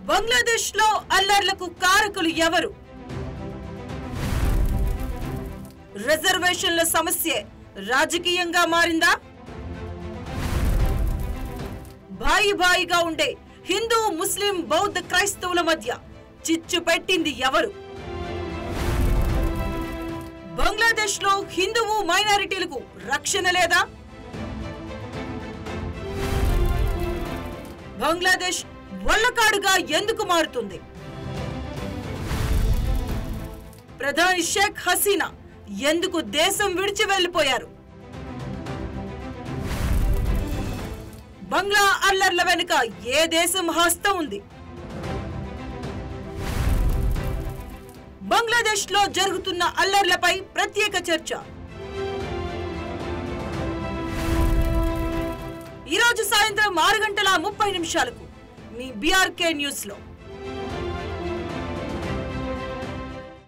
బంగ్లాదేశ్ లో అల్లర్లకు కారకులు ఎవరు? రిజర్వేషన్ల సమస్య రాజకీయంగా మారిందా? భాయిగా ఉండే హిందూ, ముస్లిం, బౌద్ధ, క్రైస్తవుల మధ్య చిచ్చు పెట్టింది ఎవరు? బంగ్లాదేశ్ లో హిందువు మైనారిటీలకు రక్షణ లేదా? బంగ్లాదేశ్ వల్లకాడుగా ఎందుకు మారుతుంది? ప్రధాని షేక్ హసీనా ఎందుకు దేశం విడిచి వెళ్లిపోయారు? బంగ్లా అల్లర్ల వెనుక ఏ దేశం హస్తం ఉంది? బంగ్లాదేశ్ లో జరుగుతున్న అల్లర్లపై ప్రత్యేక చర్చ. ఈ రోజు సాయంత్రం 6:30 మీ BRK న్యూస్ లో.